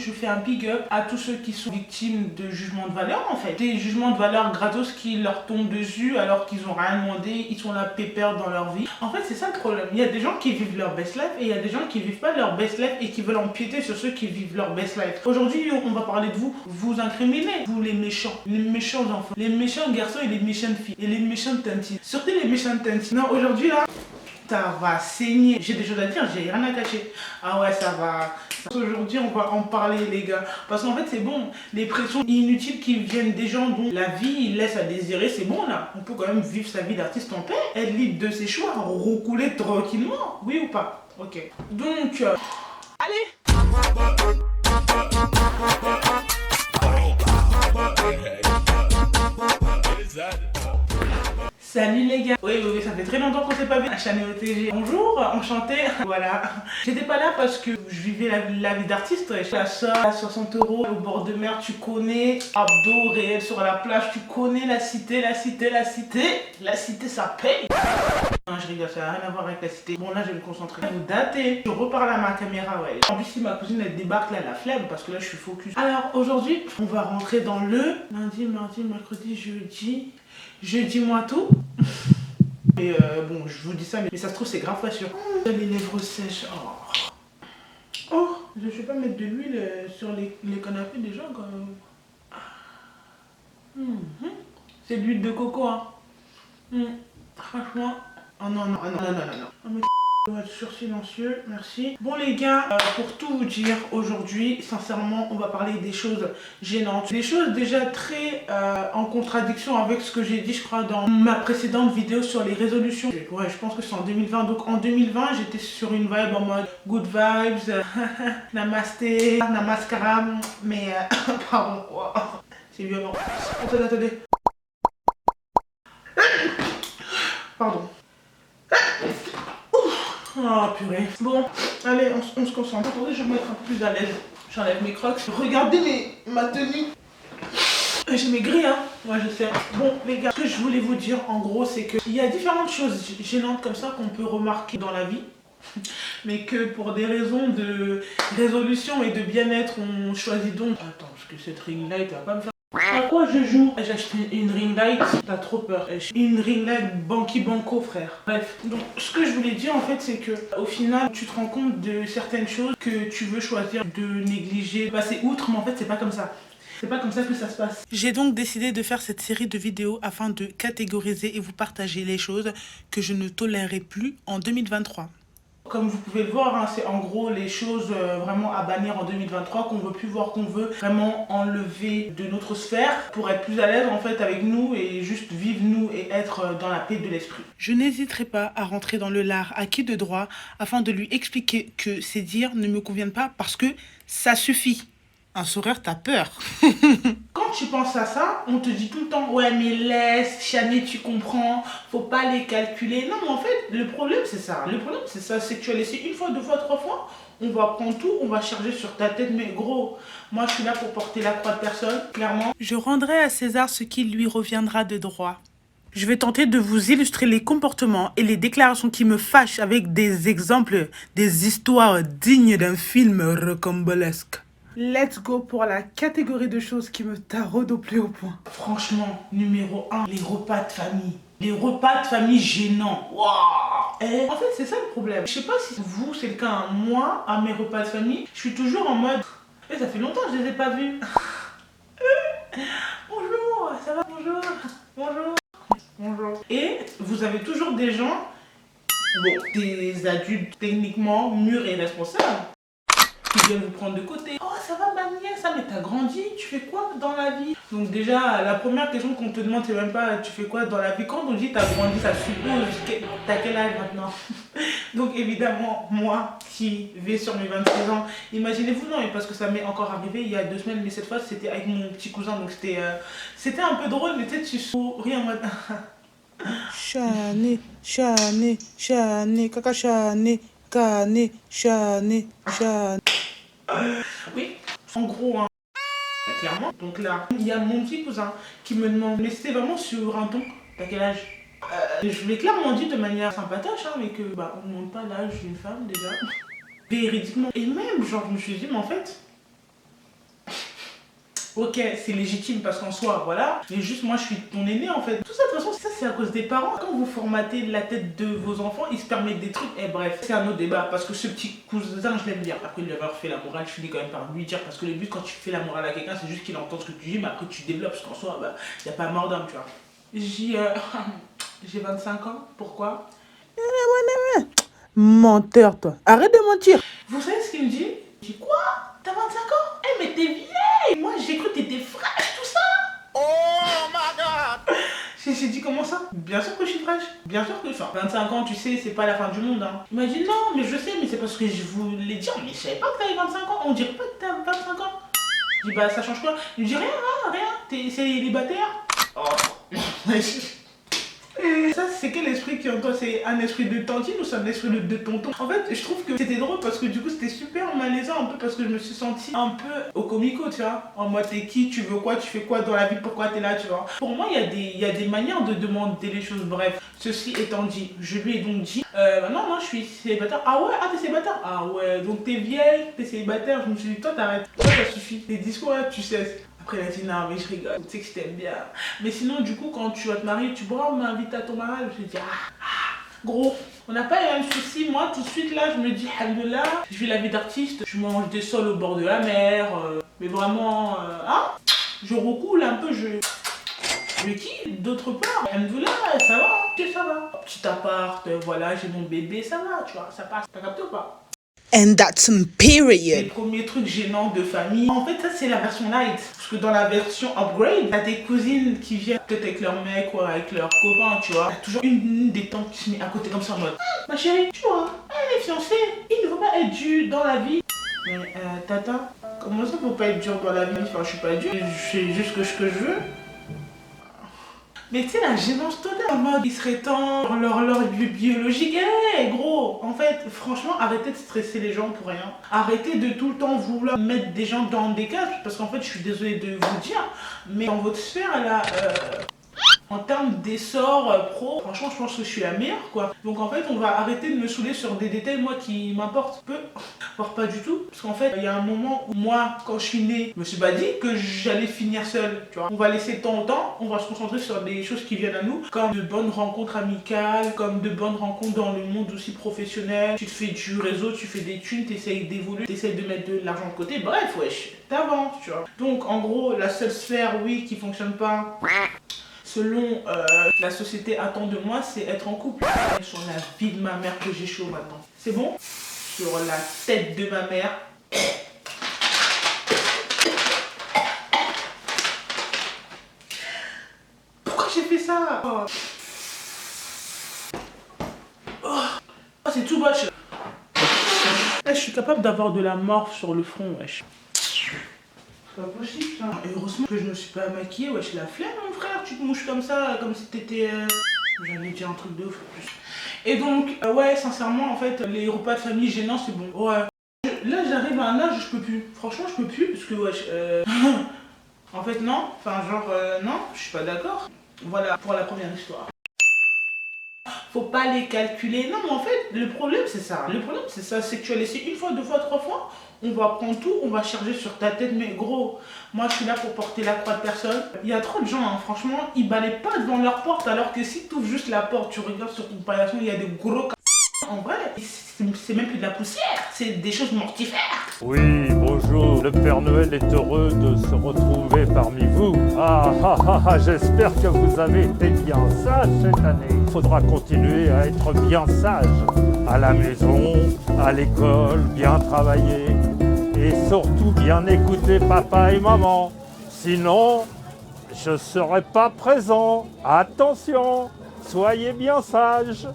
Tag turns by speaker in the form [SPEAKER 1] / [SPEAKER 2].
[SPEAKER 1] je fais un big up à tous ceux qui sont victimes de jugements de valeur en fait. Des jugements de valeur gratos qui leur tombent dessus alors qu'ils ont rien demandé, ils sont là pépères dans leur vie. En fait c'est ça le problème, il y a des gens qui vivent leur best life et il y a des gens qui vivent pas leur best life et qui veulent empiéter sur ceux qui vivent leur best life. Aujourd'hui on va parler de vous, vous incriminez, vous les méchants enfants, les méchants garçons et les méchantes filles et les méchantes tantis. Surtout les méchantes tantis. Non aujourd'hui là, ça va saigner. J'ai des choses à dire, j'ai rien à cacher. Ah ouais, ça va. Aujourd'hui, on va en parler, les gars. Parce qu'en fait, c'est bon. Les pressions inutiles qui viennent des gens dont la vie laisse à désirer, c'est bon là. On peut quand même vivre sa vie d'artiste en paix, être libre de ses choix, roucouler tranquillement. Oui ou pas? Ok. Donc, allez! Salut les gars. Oui, ça fait très longtemps qu'on s'est pas vu. Chané OTG. Bonjour, enchanté. Voilà. J'étais pas là parce que je vivais la vie d'artiste. Je la sors à 60 € au bord de mer, tu connais. Abdos réels sur la plage, tu connais la cité. La cité, ça paye. Non, je rigole, ça n'a rien à voir avec la cité. Bon, là, je vais me concentrer. Vous datez. Je reparle à ma caméra, ouais. En plus, si ma cousine, elle débarque là, la flemme, parce que là, je suis focus. Alors, aujourd'hui, on va rentrer dans le lundi, mardi, mercredi, jeudi. Jeudi-moi tout. Et bon, je vous dis ça, mais ça se trouve, c'est grave pas sûr. Les lèvres sèches. Oh, je vais pas mettre de l'huile sur les canapés déjà, quand même. C'est de l'huile de coco, hein. Franchement. Oh non, non, non, non, non, non. Oh, mais on va être sur silencieux, merci. Bon les gars, pour tout vous dire, aujourd'hui, sincèrement, on va parler des choses gênantes. Des choses déjà très en contradiction avec ce que j'ai dit, je crois, dans ma précédente vidéo sur les résolutions. Ouais, je pense que c'est en 2020. Donc en 2020, j'étais sur une vibe en mode good vibes, namasté, namaskaram, mais pardon, wow, c'est violent. Attendez. Pardon. Oh purée. Bon, allez, on se concentre. Attendez, je vais me mettre un peu plus à l'aise. J'enlève mes crocs. Regardez ma tenue. J'ai maigri, hein. Moi, je sais. Bon, les gars, ce que je voulais vous dire, en gros, c'est qu'il y a différentes choses gênantes comme ça qu'on peut remarquer dans la vie. Mais que pour des raisons de résolution et de bien-être, on choisit donc... Attends, parce que cette ring light, elle va pas me faire... À quoi je joue? J'ai acheté une ring light, t'as trop peur. Une ring light Banqui Banco, frère. Bref, donc ce que je voulais dire en fait, c'est que au final, tu te rends compte de certaines choses que tu veux choisir de négliger, passer outre, mais en fait, c'est pas comme ça. C'est pas comme ça que ça se passe. J'ai donc décidé de faire cette série de vidéos afin de catégoriser et vous partager les choses que je ne tolérerai plus en 2023. Comme vous pouvez le voir, hein, c'est en gros les choses vraiment à bannir en 2023 qu'on veut plus voir, qu'on veut vraiment enlever de notre sphère pour être plus à l'aise en fait avec nous et juste vivre nous et être dans la paix de l'esprit. Je n'hésiterai pas à rentrer dans le lard à qui de droit afin de lui expliquer que ces dires ne me conviennent pas parce que ça suffit. Un sourire, t'as peur. Quand tu penses à ça, on te dit tout le temps, ouais mais laisse, Chané, tu comprends, faut pas les calculer. Non mais en fait, le problème c'est ça. Le problème c'est ça, c'est que tu as laissé une fois, deux fois, trois fois, on va prendre tout, on va charger sur ta tête. Mais gros, moi je suis là pour porter la croix de personne, clairement. Je rendrai à César ce qui lui reviendra de droit. Je vais tenter de vous illustrer les comportements et les déclarations qui me fâchent avec des exemples, des histoires dignes d'un film rocambolesque. Let's go pour la catégorie de choses qui me taraudent au plus haut point. Franchement, numéro 1, les repas de famille. Les repas de famille gênants. Waouh. En fait, c'est ça le problème. Je sais pas si vous, c'est le cas. Hein. Moi, à mes repas de famille, je suis toujours en mode... Et ça fait longtemps que je les ai pas vus. Bonjour, ça va? Bonjour. Bonjour. Bonjour. Et vous avez toujours des gens, bon, des adultes techniquement mûrs et responsables, qui viennent vous prendre de côté. Oh, ça va ma nièce, ça, mais t'as grandi, tu fais quoi dans la vie? Donc déjà, la première question qu'on te demande, c'est même pas tu fais quoi dans la vie. Quand on dit t'as grandi, ça suppose t'as quel âge maintenant? Donc évidemment, moi qui vais sur mes 26 ans, imaginez-vous, non, parce que ça m'est encore arrivé il y a 2 semaines, mais cette fois c'était avec mon petit cousin, donc c'était un peu drôle, mais tu sais, tu souris en mode... Chané, Chané, Chané, caca Chané, Cané, Chané, Chané. Oui, en gros, hein, clairement. Donc là, il y a mon petit cousin qui me demande, mais c'était vraiment sur un ton, t'as quel âge? Je lui ai clairement dit de manière sympatoche, hein, mais que bah on ne monte pas l'âge d'une femme déjà. Véridiquement. Et même, genre, je me suis dit, mais en fait, Ok, c'est légitime parce qu'en soi, voilà. Mais juste moi, je suis ton aîné en fait. Tout ça, de toute façon, ça c'est à cause des parents. Quand vous formatez la tête de vos enfants, ils se permettent des trucs. Et bref, c'est un autre débat parce que ce petit cousin, je l'aime bien. Après, il lui avoir fait la morale, je finis quand même par lui dire parce que le but quand tu fais la morale à quelqu'un, c'est juste qu'il entende ce que tu dis, mais après tu développes parce qu'en soi, bah, y a pas mort d'homme, tu vois. J'ai 25 ans, pourquoi? Menteur, toi. Arrête de mentir. Vous savez ce qu'il me dit? Il dit quoi? T'as 25 ans? Eh, mais t'es vieille! Moi, j'ai cru que t'étais fraîche, tout ça! Oh my god! J'ai dit comment ça? Bien sûr que je suis fraîche. Bien sûr que ça. 25 ans, tu sais, c'est pas la fin du monde. Hein. Il m'a dit non, mais je sais, mais c'est parce que je voulais dire, mais je savais pas que t'avais 25 ans. On dirait pas que t'as 25 ans. Je dis bah ça change quoi? Il me dit rien, hein, rien. T'es célibataire? Oh. Ça, c'est quel esprit qui en toi? C'est un esprit de tantine ou c'est un esprit de tonton? En fait, je trouve que c'était drôle parce que du coup, c'était super malaisant un peu parce que je me suis sentie un peu au comico, tu vois. En mode, t'es qui? Tu veux quoi? Tu fais quoi dans la vie? Pourquoi t'es là, tu vois? Pour moi, il y a des manières de demander les choses. Bref, ceci étant dit, je lui ai donc dit, non, je suis célibataire. Ah ouais? Ah, t'es célibataire? Ah ouais, donc t'es vieille, t'es célibataire. Je me suis dit, toi, t'arrêtes. Toi, ça suffit. Les discours là, tu sais. Après, elle a dit non, mais je rigole, tu sais que je t'aime bien. Mais sinon, du coup, quand tu vas te marier, tu pourras m'inviter à ton mariage. Je me dis, gros, on n'a pas les mêmes soucis. Moi, tout de suite, là, je me dis, alhamdoulilah, je vis la vie d'artiste, je mange des sols au bord de la mer, mais vraiment, je recoule un peu, je kiffe. D'autre part, alhamdoulilah, ça va, ça va. Petit appart, voilà, j'ai mon bébé, ça va, tu vois, ça passe. T'as capté ou pas?
[SPEAKER 2] And that's period.
[SPEAKER 1] Les premiers trucs gênants de famille. En fait, ça, c'est la version light. Parce que dans la version upgrade, t'as des cousines qui viennent peut-être avec leur mec ou avec leurs copains, tu vois. T'as toujours une des tantes qui se met à côté comme ça en mode ma chérie, tu vois, elle est fiancée, il ne faut pas être dur dans la vie. Mais tata, comment ça faut pas être dur dans la vie? Enfin, je suis pas dur, je fais juste ce que je veux. Mais tu sais, la gênance totale, en mode, il serait temps, l'horloge biologique, gros, en fait, franchement, arrêtez de stresser les gens pour rien. Arrêtez de tout le temps vouloir mettre des gens dans des cases, parce qu'en fait, je suis désolée de vous dire, mais dans votre sphère, là, en termes d'essor pro, franchement, je pense que je suis la meilleure, quoi. Donc, en fait, on va arrêter de me saouler sur des détails, moi, qui m'importent peu, voire pas du tout. Parce qu'en fait, il y a un moment où moi, quand je suis née, je me suis pas dit que j'allais finir seule, tu vois. On va laisser le temps au temps, on va se concentrer sur des choses qui viennent à nous, comme de bonnes rencontres amicales, comme de bonnes rencontres dans le monde aussi professionnel. Tu te fais du réseau, tu fais des thunes, t'essayes d'évoluer, t'essayes de mettre de l'argent de côté, bref, wesh, t'avances, tu vois. Donc, en gros, la seule sphère, oui, qui fonctionne pas selon la société attend de moi, c'est être en couple. Sur la vie de ma mère que j'ai chaud maintenant. C'est bon? Sur la tête de ma mère. Pourquoi j'ai fait ça? C'est tout moche. Je suis capable d'avoir de la morphe sur le front, wesh. C'est pas possible ça. Et heureusement que je me suis pas maquillée, wesh, la flemme mon frère, tu te mouches comme ça, comme si t'étais... J'allais dire un truc de ouf en plus. Et donc, ouais, sincèrement, en fait, les repas de famille gênants, c'est bon. Ouais. Là, j'arrive à un âge où je peux plus. Franchement, je peux plus, parce que, wesh, en fait, non. Enfin, genre, non, je suis pas d'accord. Voilà, pour la première histoire. Faut pas les calculer. Non, mais en fait, le problème, c'est ça. Le problème, c'est ça. C'est que tu as laissé une fois, deux fois, trois fois. On va prendre tout, on va charger sur ta tête. Mais gros, moi, je suis là pour porter la croix de personne. Il y a trop de gens, hein, franchement, ils balayent pas devant leur porte. Alors que si tu ouvres juste la porte, tu regardes sur ton paillasson, il y a des gros en vrai, c'est même plus de la poussière. C'est des choses mortifères.
[SPEAKER 3] Oui, bonjour. Le Père Noël est heureux de se retrouver parmi vous. J'espère que vous avez été bien sages cette année. Il faudra continuer à être bien sage. À la maison, à l'école, bien travailler. Et surtout bien écouter papa et maman. Sinon, je ne serai pas présent. Attention, soyez bien sages.